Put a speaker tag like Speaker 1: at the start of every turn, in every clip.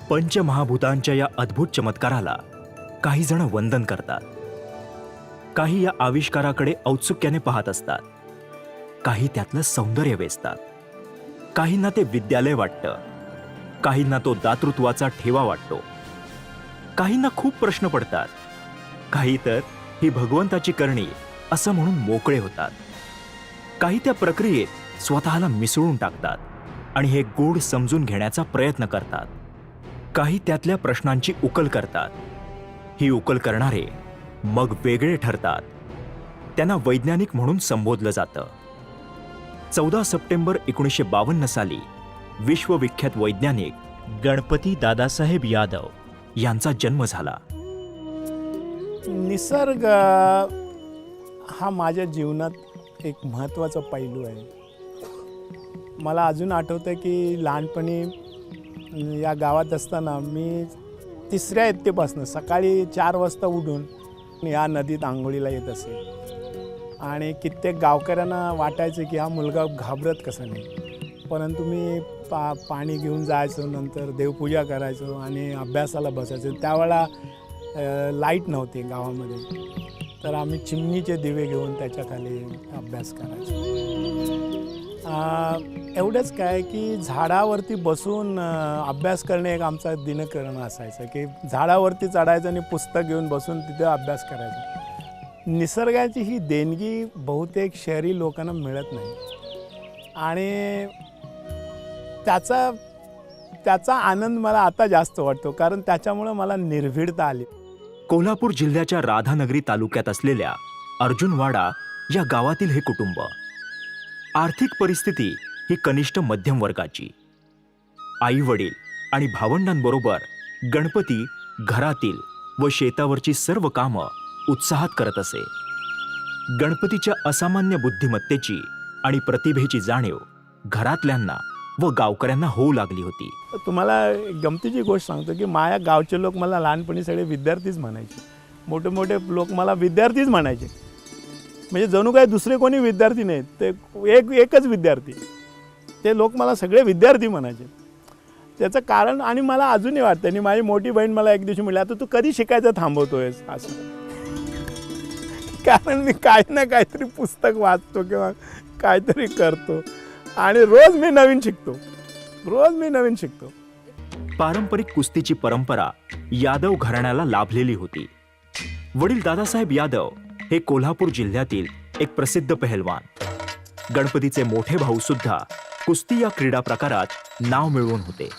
Speaker 1: पंचमहाभूतांच्या या अद्भुत चमत्काराला काही जण वंदन करतात, काही या आविष्काराकडे औत्सुक्याने पाहत असतात, काही त्यातलं सौंदर्य वेचतात, काहींना ते विद्यालय वाटतं, काहींना तो दातृत्वाचा ठेवा वाटतो, काहींना खूप प्रश्न पडतात, काही तर ही भगवंताची करणी असं म्हणून मोकळे होतात, काही त्या प्रक्रियेत स्वतःला मिसळून टाकतात आणि हे गूढ समजून घेण्याचा प्रयत्न करतात, काही त्यातल्या प्रश्नांची उकल करतात. ही उकल करणारे मग वेगळे ठरतात. त्यांना वैज्ञानिक म्हणून संबोधलं जातं. 14 सप्टेंबर 1952 साली विश्वविख्यात वैज्ञानिक गणपती दादासाहेब यादव यांचा जन्म झाला.
Speaker 2: निसर्ग हा माझ्या जीवनात एक महत्त्वाचा पैलू आहे. मला अजून आठवतं की लहानपणी या गावात असताना मी 3ऱ्या इयत्तेपासून सकाळी 4 वाजता उठून या नदीत आंघोळीला येत असे आणि कित्येक गावकऱ्यांना वाटायचं की हा मुलगा घाबरत कसा नाही, परंतु मी पाणी घेऊन जायचो, नंतर देवपूजा करायचो आणि अभ्यासाला बसायचो. त्यावेळेला लाईट नव्हती गावामध्ये, तर आम्ही चिमणीचे दिवे घेऊन त्याच्याखाली अभ्यास करायचो. एवढंच काय की झाडावरती बसून अभ्यास करणे एक आमचा दिनक्रम असायचा की झाडावरती चढायचं आणि पुस्तक घेऊन बसून तिथे अभ्यास करायचा. निसर्गाची ही देणगी बहुतेक शहरी लोकांना मिळत नाही आणि त्याचा आनंद मला आता जास्त वाटतो, कारण त्याच्यामुळं मला निर्भीडता आली.
Speaker 1: कोल्हापूर जिल्ह्याच्या राधानगरी तालुक्यात असलेल्या अर्जुनवाडा या गावातील हे कुटुंब आर्थिक परिस्थिती ही कनिष्ठ मध्यम वर्गाची. आई वडील आणि भावंडांबरोबर गणपती घरातील व शेतावरची सर्व कामं उत्साहात करत असे. गणपतीच्या असामान्य बुद्धिमत्तेची आणि प्रतिभेची जाणीव घरातल्यांना व गावकऱ्यांना होऊ लागली होती.
Speaker 2: तुम्हाला गमतीची गोष्ट सांगतो की माझ्या गावचे लोक मला लहानपणी सगळे विद्यार्थीच म्हणायचे. मोठे मोठे लोक मला विद्यार्थीच म्हणायचे, म्हणजे जणू काय दुसरे कोणी विद्यार्थी नाहीत, ते एकच विद्यार्थी. ते लोक मला सगळे विद्यार्थी म्हणायचे. त्याचं कारण आणि मला अजूनही वाटतं, आणि माझी मोठी बहीण मला एक दिवशी म्हटली, आता तू कधी शिकायचं थांबवतोयस असं. कारण मी काही ना काहीतरी पुस्तक वाचतो किंवा काहीतरी करतो आणि रोज मी नवीन शिकतो.
Speaker 1: पारंपरिक कुस्तीची परंपरा यादव घराण्याला लाभलेली होती. वडील दादासाहेब यादव हे कोल्हापूर जिल्ह्यातील एक प्रसिद्ध पहलवान. गणपतीचे मोठे भाऊ सुद्धा कुस्ती या क्रीडा प्रकारात नाव मिळवून होते.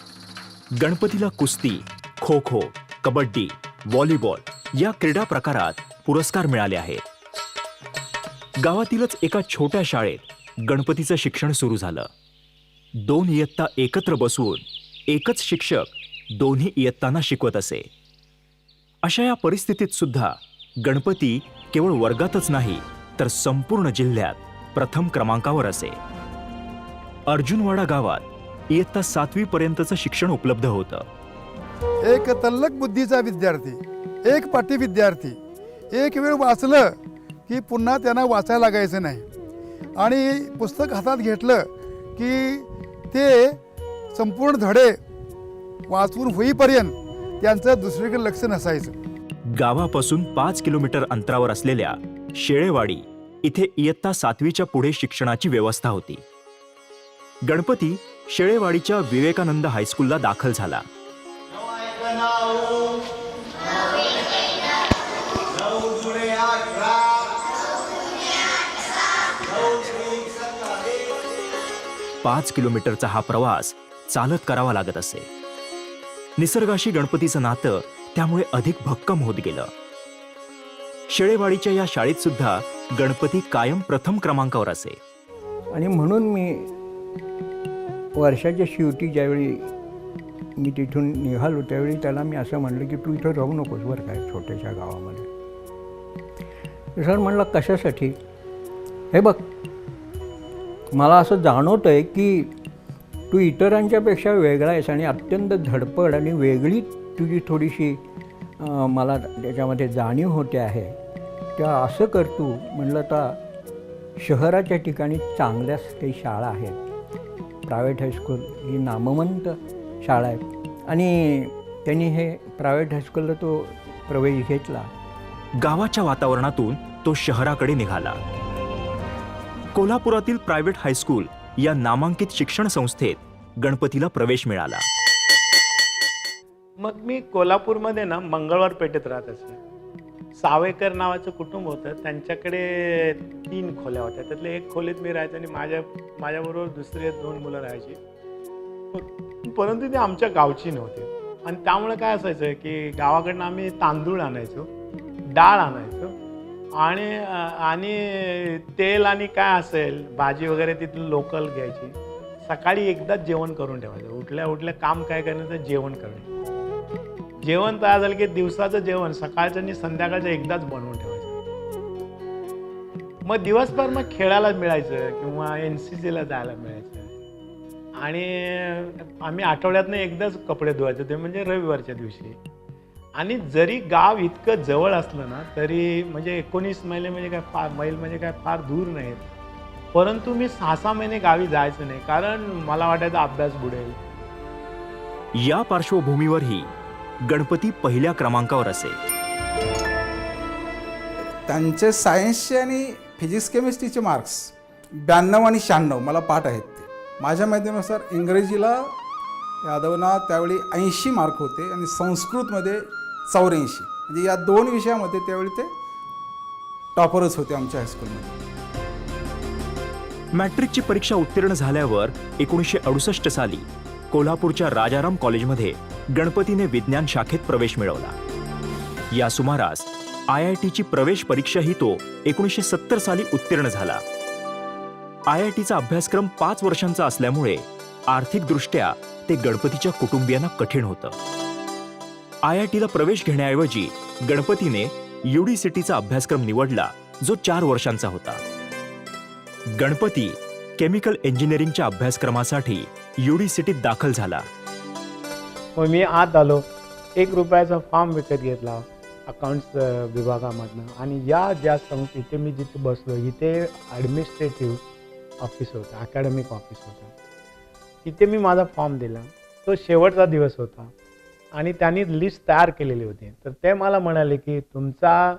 Speaker 1: गणपतीला कुस्ती, खो खो, कबड्डी, व्हॉलीबॉल या क्रीडा प्रकारात पुरस्कार मिळाले आहेत. गावातीलच एका छोट्या शाळेत गणपतीचं शिक्षण सुरू झालं. 2 इयत्ता एकत्र बसवून एकच शिक्षक दोन्ही इयत्तांना शिकवत असे. अशा या परिस्थितीत सुद्धा गणपती केवळ वर्गातच नाही तर संपूर्ण जिल्ह्यात प्रथम क्रमांकावर असे. अर्जुनवाडा गावात इयत्ता 7वी पर्यंतचं शिक्षण उपलब्ध होतं.
Speaker 3: एक तल्लख बुद्धीचा विद्यार्थी, एक पाठी विद्यार्थी, एक वेळ वाचलं की पुन्हा त्यांना वाचायला लागायचं नाही आणि पुस्तक हातात घेतलं की ते संपूर्ण धडे वाचून होईपर्यंत त्यांचं दुसरीकडे लक्ष नसायचं.
Speaker 1: गावापासून 5 किलोमीटर अंतरावर असलेल्या शेळेवाडी इथे इयत्ता 7वीच्या पुढे शिक्षणाची व्यवस्था होती. गणपती शेळेवाडीच्या विवेकानंद हायस्कूलला दाखल झाला. पाच किलोमीटरचा हा प्रवास चालत करावा लागत असे. निसर्गाशी गणपतीचं नातं त्यामुळे अधिक भक्कम होत गेलं. शेळेवाडीच्या या शाळेत सुद्धा गणपती कायम प्रथम क्रमांकावर असे.
Speaker 4: आणि म्हणून मी वर्षाच्या शेवटी ज्यावेळी मी तिथून निघालो त्यावेळी त्याला मी असं म्हणलं की तू इथं राहू नकोस बरं काय छोट्याशा गावामध्ये. सर म्हणलं कशासाठी? हे बघ, मला असं जाणवतं आहे की तू इतरांच्यापेक्षा वेगळा आहेस आणि अत्यंत धडपड आणि वेगळी तुझी थोडीशी मला त्याच्यामध्ये जाणीव होते आहे, तेव्हा असं करतो म्हणलं तर शहराच्या ठिकाणी चांगल्याच काही शाळा आहेत. प्रायव्हेट हायस्कूल ही नामवंत शाळा आहे आणि त्यांनी हे प्रायव्हेट हायस्कूलला तो प्रवेश घेतला.
Speaker 1: गावाच्या वातावरणातून तो शहराकडे निघाला. कोल्हापुरातील प्रायव्हेट हायस्कूल या नामांकित शिक्षण संस्थेत गणपतीला प्रवेश मिळाला.
Speaker 2: मग मी कोल्हापूरमध्ये ना मंगळवार पेठेत राहत असे. सावेकर नावाचं कुटुंब होतं, त्यांच्याकडे 3 खोल्या होत्या. त्यातल्या 1 खोलीत मी राहायचो आणि माझ्याबरोबर दुसरे 2 मुलं राहायची. परंतु ते आमच्या गावची नव्हती आणि त्यामुळे काय असायचं की गावाकडनं आम्ही तांदूळ आणायचो, डाळ आणायचो आणि तेल आणि काय असेल भाजी वगैरे तिथलं लोकल घ्यायची. सकाळी एकदाच जेवण करून ठेवायचं. उठल्या काम काय करायचं, जेवण करणे. जेवण तयार झालं की दिवसाचं जेवण सकाळचं आणि संध्याकाळचं एकदाच बनवून ठेवायचं. मग दिवसभर खेळायला मिळायचं किंवा NCCला जायला मिळायचं आणि आम्ही आठवड्यातनं एकदाच कपडे धुवायचे, ते म्हणजे रविवारच्या दिवशी. आणि जरी गाव इतकं जवळ असलं ना तरी 19 मैल म्हणजे काय फार दूर नाहीत, परंतु मी 6-6 महिने गावी जायचं नाही, कारण मला वाटायचं अभ्यास बुडेल.
Speaker 1: या पार्श्वभूमीवरही गणपती पहिल्या क्रमांकावर असे.
Speaker 5: त्यांचे सायन्सचे आणि फिजिक्स केमिस्ट्रीचे मार्क्स 92 आणि 96 मला पाठ आहेत. ते माझ्या माहितीनुसार इंग्रजीला यादवना त्यावेळी 80 मार्क होते आणि संस्कृतमध्ये 84. म्हणजे या 2 विषयामध्ये त्यावेळी ते टॉपरच होते आमच्या हायस्कूलमध्ये.
Speaker 1: मॅट्रिकची परीक्षा उत्तीर्ण झाल्यावर 1968 साली कोल्हापूरच्या राजाराम कॉलेजमध्ये गणपतीने विज्ञान शाखेत प्रवेश मिळवला. या सुमारास IITची प्रवेश परीक्षाही तो 1970 साली उत्तीर्ण झाला. IITचा अभ्यासक्रम 5 वर्षांचा असल्यामुळे आर्थिकदृष्ट्या ते गणपतीच्या कुटुंबियांना कठीण होतं. IITला प्रवेश घेण्याऐवजी गणपतीने UDCTचा अभ्यासक्रम निवडला, जो 4 वर्षांचा होता. गणपती केमिकल इंजिनिअरिंगच्या अभ्यासक्रमासाठी UDCTत दाखल झाला.
Speaker 2: मग मी आत आलो, 1 रुपयाचा फॉर्म विकत घेतला अकाउंट्स विभागामधनं आणि ज्या इथे मी जिथे बसलो इथे ॲडमिनिस्ट्रेटिव्ह ऑफिस होतं, अकॅडमिक ऑफिस होतं. तिथे मी माझा फॉर्म दिला. तो शेवटचा दिवस होता आणि त्यांनी लिस्ट तयार केलेली होती. तर ते मला म्हणाले की तुमचा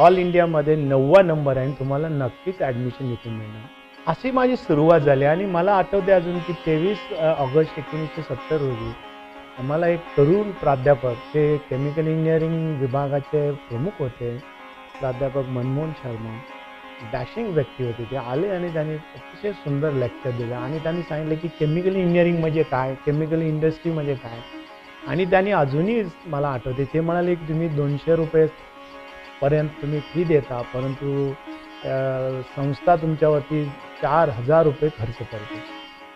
Speaker 2: ऑल इंडियामध्ये 9वा नंबर आहे आणि तुम्हाला नक्कीच ॲडमिशन इथे मिळणार. अशी माझी सुरुवात झाली आणि मला आठवते अजून की 23 ऑगस्ट 1970 रोजी आम्हाला एक तरुण प्राध्यापक, ते केमिकल इंजिनिअरिंग विभागाचे प्रमुख होते, प्राध्यापक मनमोहन शर्मा, डॅशिंग व्यक्ती होते. ते आले आणि त्यांनी अतिशय सुंदर लेक्चर दिलं आणि त्यांनी सांगितलं की केमिकल इंजिनिअरिंग म्हणजे काय, केमिकल इंडस्ट्री म्हणजे काय. आणि त्यांनी अजूनही मला आठवते, ते म्हणाले की तुम्ही 200 रुपयेपर्यंत तुम्ही फी देता, परंतु संस्था तुमच्यावरती 4000 रुपये खर्च करते.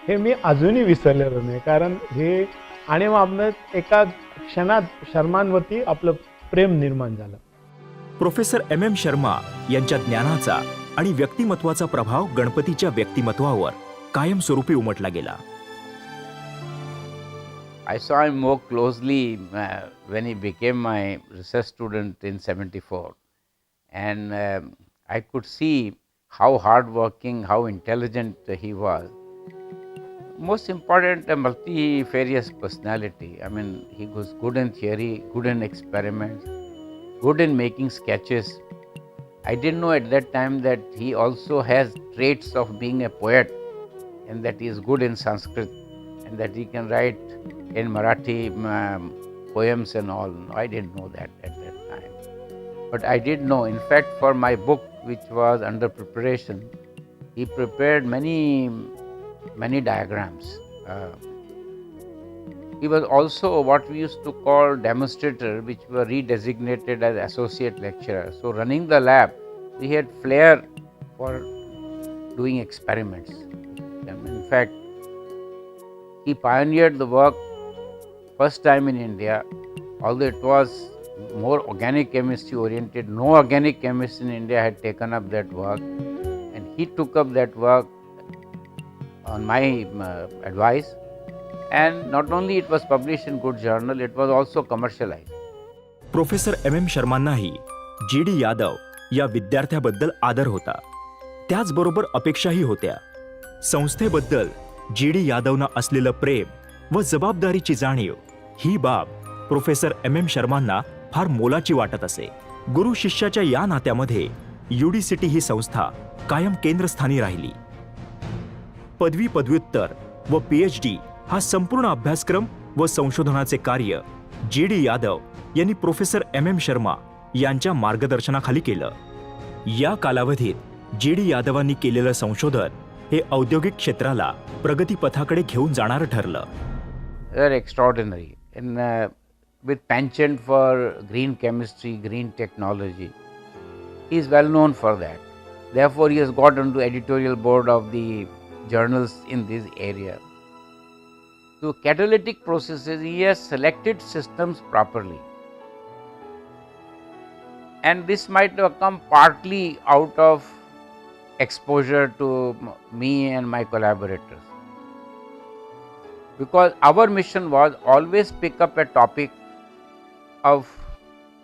Speaker 2: हे मी अजूनही विसरलेलो नाही, कारण हे आणि मग आपलं एका क्षणात शर्मांवरती आपलं प्रेम निर्माण झालं.
Speaker 1: प्रोफेसर MM शर्मा यांच्या ज्ञानाचा आणि व्यक्तिमत्वाचा प्रभाव गणपतीच्या व्यक्तिमत्वावर कायमस्वरूपी उमटला गेला.
Speaker 6: I saw him more closely when he became my research student in 74, and I could see how hardworking, how intelligent he was. Most important, a multifarious personality. I mean, he was good in theory, good in experiments, good in making sketches. I didn't know at that time that he also has traits of being a poet, and that he is good in Sanskrit, and that he can write in Marathi poems and all. I didn't know that at that time. But I did know, in fact, for my book, which was under preparation, he prepared many diagrams. He was also what we used to call demonstrator, which were redesignated as associate lecturer. So running the lab, we had flair for doing experiments. And in fact, he pioneered the work first time in India, although it was more organic chemistry oriented. No organic chemist in India had taken up that work, and he took up that work on my advice. And not only it was published in good journal, it was also commercialized.
Speaker 1: Professor MM शर्मांनाही GD Yadav या विद्यार्थ्याबद्दल आदर होता. त्याचबरोबर अपेक्षाही होत्या. संस्थेबद्दल GD यादवना असलेलं प्रेम व जबाबदारीची जाणीव ही बाब प्रोफेसर MM शर्मांना फार मोलाची वाटत असे. गुरु शिष्याच्या या नात्यामध्ये UDCT ही संस्था कायम केंद्रस्थानी राहिली. पदवी, पदव्युत्तर व PhD हा संपूर्ण अभ्यासक्रम व संशोधनाचे कार्य GD यादव यांनी प्रोफेसर MM शर्मा यांच्या मार्गदर्शनाखाली केलं. या कालावधीत GD यादवांनी केलेलं संशोधन हे औद्योगिक क्षेत्राला प्रगतीपथाकडे घेऊन जाणारं ठरलं.
Speaker 6: They're extraordinary. And with penchant for green chemistry, green technology, he is well known for that. Therefore, he has got onto editorial board of the journals in this area. So, catalytic processes, he has selected systems properly. And this might have come partly out of exposure to me and my collaborators. Because our mission was always pick up a topic of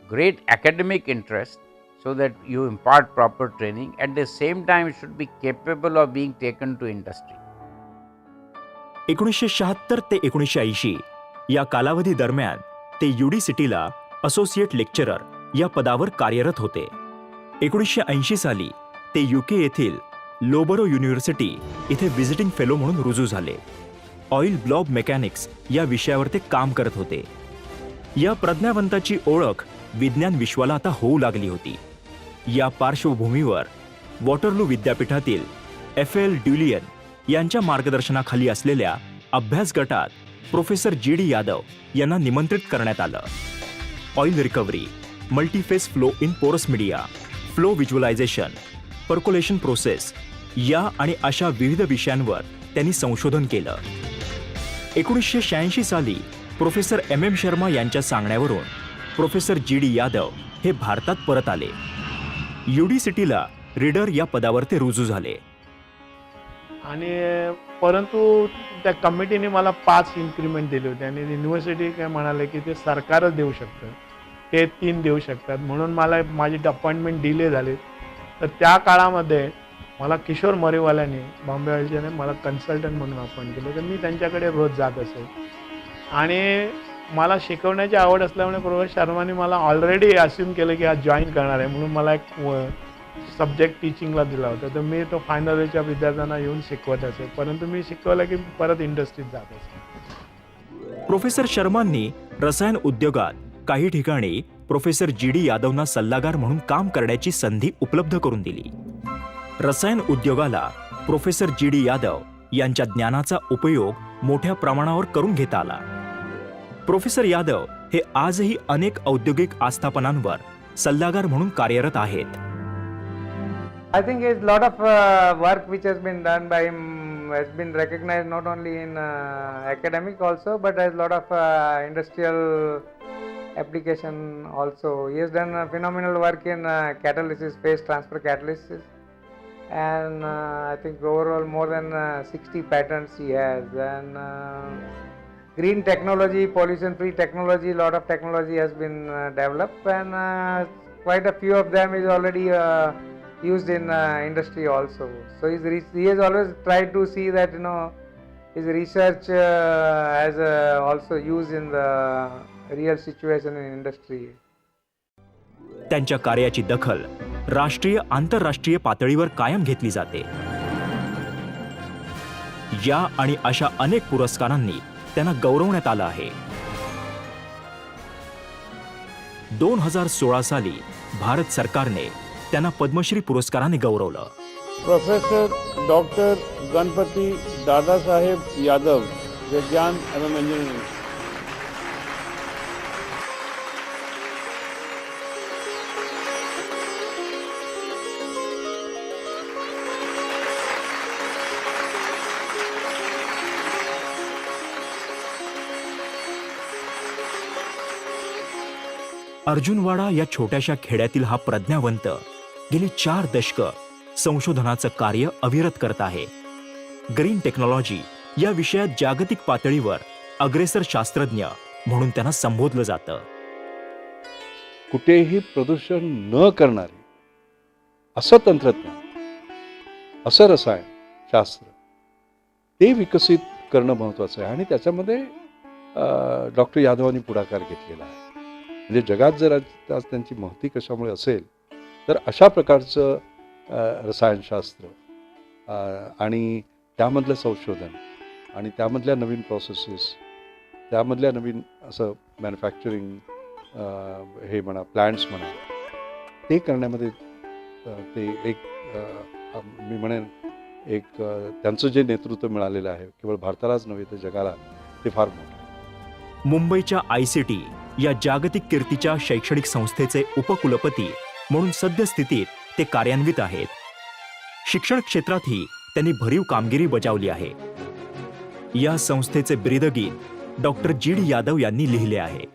Speaker 6: great academic interest so that you impart proper training, at the same time should be capable of being taken to industry.
Speaker 1: 1976 ते 1980 या कालावधी दरम्यान ते UDCTला associate lecturer या पदावर कार्यरत होते. 1980 साली ते UK येथील लोबरो युनिव्हर्सिटी इथे व्हिजिटिंग फेलो म्हणून रुजू झाले. ऑइल ब्लॉब मेकॅनिक्स या विषयावर ते काम करत होते. या प्रज्ञावंताची ओळख विज्ञान विश्वाला आता होऊ लागली होती. या पार्श्वभूमीवर वॉटरलू विद्यापीठातील FL ड्युलियन यांच्या मार्गदर्शनाखाली असलेल्या अभ्यास गटात प्रोफेसर GD यादव यांना निमंत्रित करण्यात आलं. Oil recovery, multiphase flow in porous media, flow visualisation, percolation process या आणि अशा विविध विषयांवर त्यांनी संशोधन केलं. 1986 साली प्रोफेसर MM शर्मा यांच्या सांगण्यावरून प्रोफेसर GD यादव हे भारतात परत आले. UDCTला रीडर या पदावर ते रुजू झाले.
Speaker 2: आणि परंतु त्या कमिटीने मला 5 इन्क्रीमेंट दिले होते आणि युनिव्हर्सिटी काय म्हणाले की ते सरकारच देऊ शकतं, ते 3 देऊ शकतात, म्हणून मला माझी अपॉइंटमेंट डिले झाली. तर त्या काळामध्ये मला किशोर मरेवाल्याने बॉम्बे ऑइलच्याने मला कन्सल्टंट म्हणून अपॉइंट केलं. तर मी त्यांच्याकडे रोज जात असे आणि मला शिकवण्याची आवड असल्यामुळे प्रोफेसर शर्माने मला ऑलरेडी अस्यूम केलं की हा जॉईन करणार आहे, म्हणून मला एक सब्जेक्ट टीचिंगला दिला होता. तर मी तो फायनल इयरच्या विद्यार्थ्यांना येऊन शिकवत असे, परंतु मी शिकवलं की परत इंडस्ट्रीत जात असे.
Speaker 1: प्रोफेसर शर्मांनी रसायन उद्योगात काही ठिकाणी प्रोफेसर GD यादवना सल्लागार म्हणून काम करण्याची संधी उपलब्ध करून दिली. रसायन उद्योगाला प्रोफेसर GD यादव यांच्या ज्ञानाचा उपयोग मोठ्या प्रमाणावर करून घेता आला. प्रोफेसर यादव हे आजही अनेक औद्योगिक आस्थापनांवर सल्लागार म्हणून कार्यरत आहेत.
Speaker 7: I think a lot of work which has been done by him has been recognized not only in academic also, but as lot of industrial application also. He has done phenomenal work in catalysis, phase transfer catalysis, and I think overall more than 60 patents he has. And green technology, pollution-free technology, lot of technology has been developed, and quite a few of them is already used in industry also. So he has always tried to see that his research has also used in the real situation in industry.
Speaker 1: त्यांच्या कार्याची दखल राष्ट्रीय आंतरराष्ट्रीय पातळीवर कायम घेतली जाते. या आणि अशा अनेक पुरस्कारांनी त्यांना गौरवण्यात आलं आहे. 2016 साली भारत सरकारने त्यांना पद्मश्री पुरस्काराने गौरवलं.
Speaker 8: प्रोफेसर डॉक्टर गणपती दादासाहेब यादव, विज्ञान एवं इंजीनियरिंग.
Speaker 1: अर्जुनवाडा या छोट्याशा खेड्यातील हा प्रज्ञावंत गेली 4 दशकं संशोधनाचं कार्य अविरत करत आहे. ग्रीन टेक्नॉलॉजी या विषयात जागतिक पातळीवर अग्रेसर शास्त्रज्ञ म्हणून त्यांना संबोधलं जातं.
Speaker 9: कुठेही प्रदूषण न करणारे असं तंत्रज्ञान, असं रसायनशास्त्र ते विकसित करणं महत्त्वाचं आहे. आणि त्याच्यामध्ये डॉक्टर यादवांनी पुढाकार घेतलेला आहे. म्हणजे जगात जर आज त्यांची महती कशामुळे असेल तर अशा प्रकारचं रसायनशास्त्र आणि त्यामधलं संशोधन आणि त्यामधल्या नवीन प्रोसेसेस, त्यामधल्या नवीन असं मॅन्युफॅक्चरिंग हे म्हणा, प्लॅन्ट्स म्हणा, ते करण्यामध्ये ते एक मी म्हणेन एक त्यांचं जे नेतृत्व मिळालेलं आहे केवळ भारतालाच नव्हे तर जगाला ते फार मोठं आहे.
Speaker 1: मुंबईच्या ICT या जागतिक कीर्तीच्या शैक्षणिक संस्थेचे उपकुलपती म्हणून सद्यस्थितीत ते कार्यान्वित आहेत. शिक्षण क्षेत्रातही त्यांनी भरीव कामगिरी बजावली आहे. या संस्थेचे ब्रीदगीत डॉक्टर GD यादव यांनी लिहिले आहे.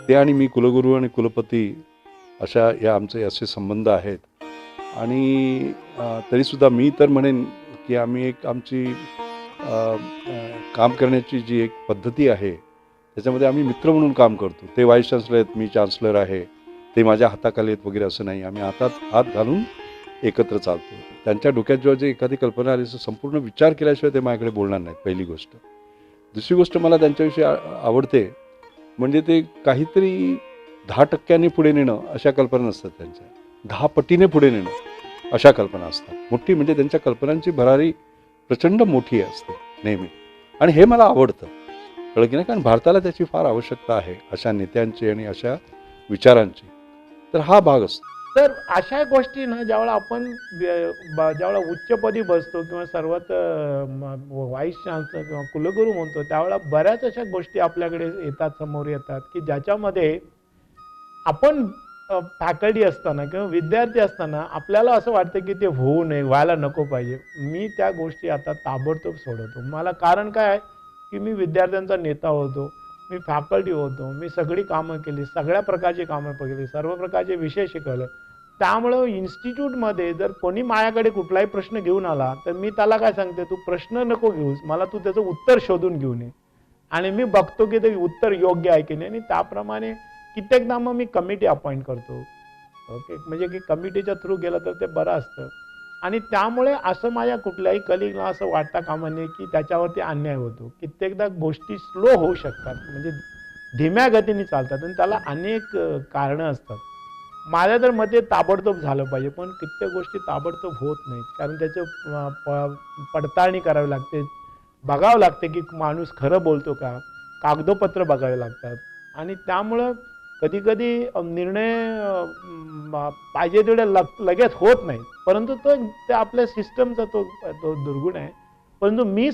Speaker 9: ते आणि मी कुलगुरू आणि कुलपती अशा या आमचे असे संबंध आहेत. आणि तरीसुद्धा मी तर म्हणेन की आम्ही एक आमची काम करण्याची जी एक पद्धती आहे त्याच्यामध्ये आम्ही मित्र म्हणून काम करतो. ते व्हाईस चान्सलर आहेत, मी चान्सलर आहे, ते माझ्या हाताखाली आहेत वगैरे असं नाही. आम्ही हातात हात घालून एकत्र चालतो. त्यांच्या डोक्यात जेव्हा जे एखादी कल्पना आली तर संपूर्ण विचार केल्याशिवाय ते माझ्याकडे बोलणार नाहीत, पहिली गोष्ट. दुसरी गोष्ट मला त्यांच्याविषयी आवडते म्हणजे ते काहीतरी 10% पुढे नेणं अशा कल्पना नसतात त्यांच्या, 10 पटीने पुढे नेणं अशा कल्पना असतात. मोठी म्हणजे त्यांच्या कल्पनांची भरारी प्रचंड मोठी असते नेहमी. आणि हे मला आवडतं, कळलं की नाही, कारण भारताला त्याची फार आवश्यकता आहे अशा नेत्यांची आणि अशा विचारांची. तर हा भाग असतो.
Speaker 2: तर अशा गोष्टी ना ज्यावेळेला आपण ज्यावेळेला उच्चपदी बसतो किंवा सर्वात व्हाईस चान्सलर किंवा कुलगुरू म्हणतो त्यावेळेला बऱ्याच अशा गोष्टी आपल्याकडे येतात, समोर येतात की ज्याच्यामध्ये आपण फॅकल्टी असताना किंवा विद्यार्थी असताना आपल्याला असं वाटतं की ते होऊ नये, व्हायला नको पाहिजे. मी त्या गोष्टी आता ताबडतोब सोडवतो. मला कारण काय आहे की मी विद्यार्थ्यांचा नेता होतो, मी फॅकल्टी होतो, मी सगळी कामं केली, सगळ्या प्रकारची कामं केली, सर्व प्रकारचे विषय शिकवले. त्यामुळं इन्स्टिट्यूटमध्ये जर कोणी माझ्याकडे कुठलाही प्रश्न घेऊन आला तर मी त्याला काय सांगते, तू प्रश्न नको घेऊस, मला तू त्याचं उत्तर शोधून घेऊन ये आणि मी बघतो की ते उत्तर योग्य आहे की नाही. आणि त्याप्रमाणे कित्येकदा मग मी कमिटी अपॉइंट करतो. ओके, म्हणजे की कमिटीच्या थ्रू गेलं तर ते बरं असतं. आणि त्यामुळे असं माझ्या कुठल्याही कलिगला असं वाटता कामा नये की त्याच्यावरती अन्याय होतो. कित्येकदा गोष्टी स्लो होऊ शकतात, म्हणजे धीम्या गतीने चालतात आणि त्याला अनेक कारणं असतात. माझ्या तर मते ताबडतोब झालं पाहिजे, पण कित्येक गोष्टी ताबडतोब होत नाहीत, कारण त्याचं पडताळणी करावी लागते, बघावं लागते की माणूस खरं बोलतो का, कागदोपत्र बघावे लागतात. आणि त्यामुळं कधी कधी निर्णय पाहिजे तेवढे लगेच होत नाही, परंतु ते आपल्या सिस्टमचा तो दुर्गुण आहे. परंतु मी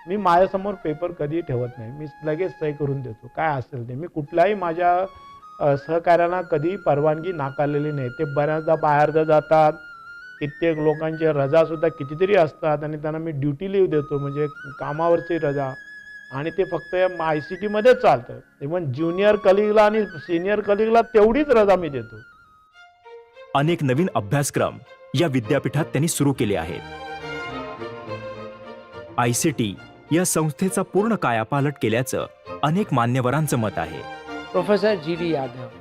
Speaker 2: मी माझ्यासमोर पेपर कधी ठेवत नाही, मी लगेच सही करून देतो काय असेल ते. मी कुठल्याही माझ्या सहकार्यांना कधी परवानगी नाकारलेली नाही. ते बऱ्याचदा बाहेर जातात, कित्येक लोकांचे रजासुद्धा कितीतरी असतात आणि त्यांना मी ड्युटी लीव देतो, म्हणजे कामावरची रजा. आणि ते फक्त या ICTमध्येच चालतं. इव्हन ज्युनियर कलिगला आणि सिनियर कलिगला तेवढीच रजा मी देतो.
Speaker 1: अनेक नवीन अभ्यासक्रम या विद्यापीठात त्यांनी सुरू केले आहेत. ICT या संस्थेचा पूर्ण कायापालट केल्याचं अनेक मान्यवरांचं मत आहे.
Speaker 10: Professor GD Yadav,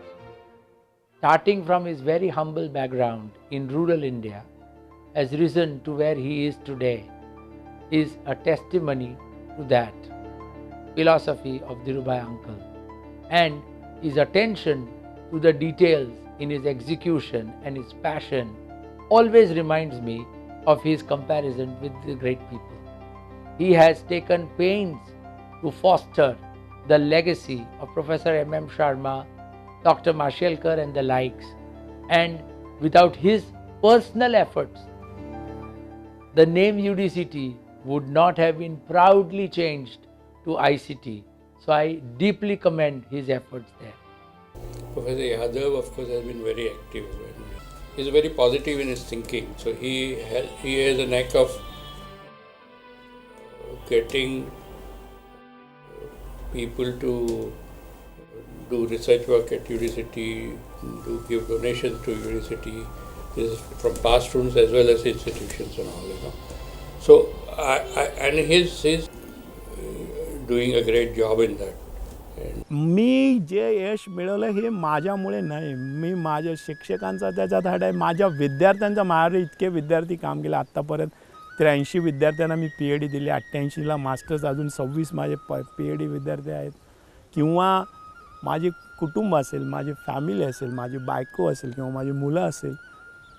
Speaker 10: starting from his very humble background in rural India, has risen to where he is today, is a testimony to that philosophy of Dhirubhai Uncle. And his attention to the details in his execution and his passion always reminds me of his comparison with the great people. He has taken pains to foster the legacy of Professor M.M. Sharma, Dr. Marshalkar and the likes, and without his personal efforts, the name UDCT would not have been proudly changed to ICT. So I deeply commend his efforts there.
Speaker 9: Professor Yadav, of course, has been very active and he's very positive in his thinking. So he has a knack of getting people to do research work at UDCT, to give donations to UDCT. This is from past students as well as institutions and all. So and he's doing a great job in that.
Speaker 2: मी जे यश मिळवलं हे माझ्यामुळे नाही, मी माझ्या शिक्षकांचा त्याच्यात हात आहे, माझ्या विद्यार्थ्यांचा. माझे इतके विद्यार्थी काम केले आत्तापर्यंत. 83 विद्यार्थ्यांना मी PhD दिली, 88ला मास्टर्स, अजून 26 माझे PhD विद्यार्थी आहेत. किंवा माझे कुटुंब असेल, माझी फॅमिली असेल, माझी बायको असेल किंवा माझी मुलं असेल,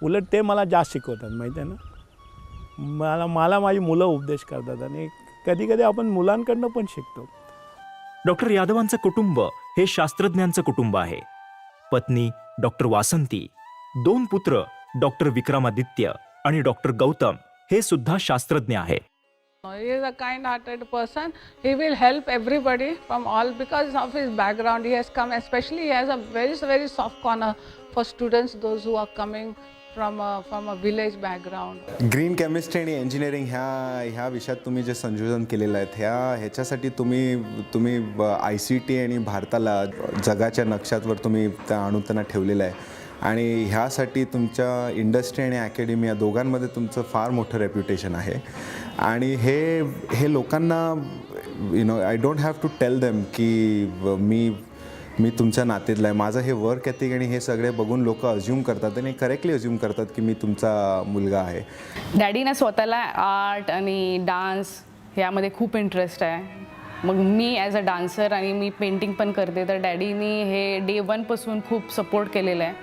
Speaker 2: उलट ते मला जास्त शिकवतात, माहिती आहे ना. मला माझी मुलं उपदेश करतात आणि कधी कधी आपण मुलांकडनं पण शिकतो.
Speaker 1: डॉक्टर यादवांचं कुटुंब हे शास्त्रज्ञांचं कुटुंब आहे. पत्नी डॉक्टर वासंती, 2 पुत्र डॉक्टर विक्रमादित्य आणि डॉक्टर गौतम हे सुद्धा शास्त्रज्ञ आहेत.
Speaker 11: He is a kind-hearted person. He will help everybody from all because of his background. He has come, especially he has a very soft corner for students, those who are coming from a village background.
Speaker 12: Green chemistry आणि engineering ह्या विषयात तुम्ही जे संशोधन केलेलं आहे ह्याच्यासाठी तुम्ही ICT आणि भारताला जगाच्या नक्षावर तुम्ही आणून त्यांना ठेवलेलं आहे. आणि ह्यासाठी तुमच्या इंडस्ट्री आणि अकॅडमी दोघांमध्ये तुमचं फार मोठं रेप्युटेशन आहे. आणि हे लोकांना I don't have to tell them की मी तुमच्या नातेतला आहे. माझं हे वर्क एथिक आणि हे सगळे बघून लोक अज्युम करतात आणि करेक्टली अज्युम करतात की मी तुमचा मुलगा आहे.
Speaker 13: डॅडीना स्वतःला आर्ट आणि डान्स यामध्ये खूप इंटरेस्ट आहे. मग मी ॲज अ डान्सर आणि मी पेंटिंग पण करते, तर डॅडीनी हे डे 1 पासून खूप सपोर्ट केलेलं आहे.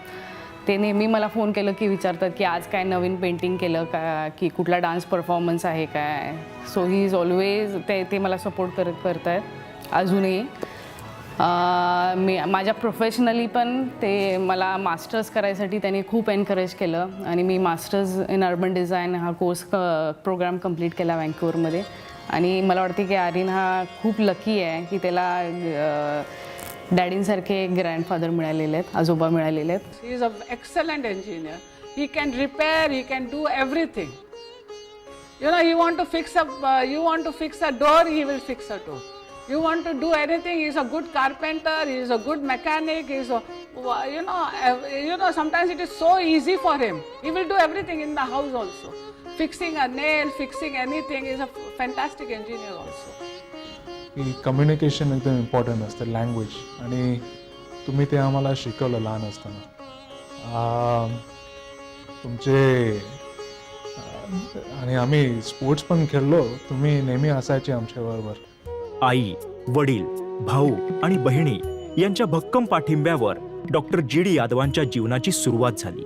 Speaker 13: ते नेहमी मला फोन केलं की विचारतात की आज काय नवीन पेंटिंग केलं का, की कुठला डान्स परफॉर्मन्स आहे काय. सो ही इज ऑलवेज ते मला सपोर्ट करत आहेत अजूनही. माझ्या प्रोफेशनली पण ते मला मास्टर्स करायसाठी त्यांनी खूप एनकरेज केलं आणि मी मास्टर्स इन अर्बन डिझाईन हा कोर्स प्रोग्राम कंप्लीट केला वँकुव्हरमध्ये. आणि मला वाटते की आर्यन हा खूप लकी आहे की त्याला डॅडींसारखे ग्रँडफादर मिळालेले आहेत, आजोबा मिळालेले आहेत.
Speaker 11: He is an excellent engineer. He can repair, he can do everything. You know, you want to fix a door, he will fix a door. You want to do anything, he is a good carpenter, he is a good mechanic, he is a, you know, sometimes it is so easy for him. He will do everything in the house also. Fixing a nail, fixing anything, he is a fantastic engineer also.
Speaker 14: Communication एकदम important असतं, language, आणि तुम्ही ते आम्हाला शिकवलं लहान असताना. तुमचे आणि आम्ही स्पोर्ट्स पण खेळलो, तुम्ही नेहमी असायचे आमच्याबरोबर.
Speaker 1: आई, वडील, भाऊ आणि बहिणी यांच्या भक्कम पाठिंब्यावर डॉक्टर GD यादवांच्या जीवनाची सुरुवात झाली.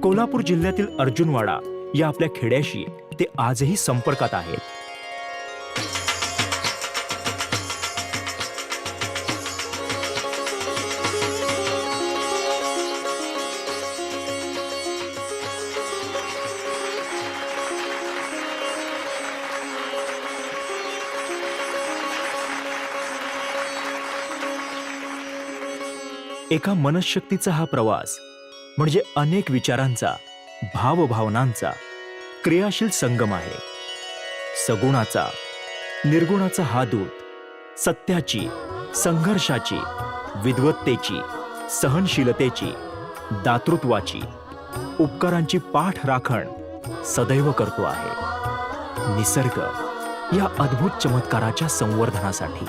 Speaker 1: कोल्हापूर जिल्ह्यातील अर्जुनवाडा या आपल्या खेड्याशी ते आजही संपर्कात आहेत. एका मनशक्तीचा हा प्रवास म्हणजे अनेक विचारांचा, भावभावनांचा क्रियाशील संगम आहे. सगुणाचा, निर्गुणाचा हा दूत सत्याची, संघर्षाची, विद्वत्तेची, सहनशीलतेची, दातृत्वाची, उपकारांची पाठ राखण सदैव करतो आहे. निसर्ग या अद्भुत चमत्काराच्या संवर्धनासाठी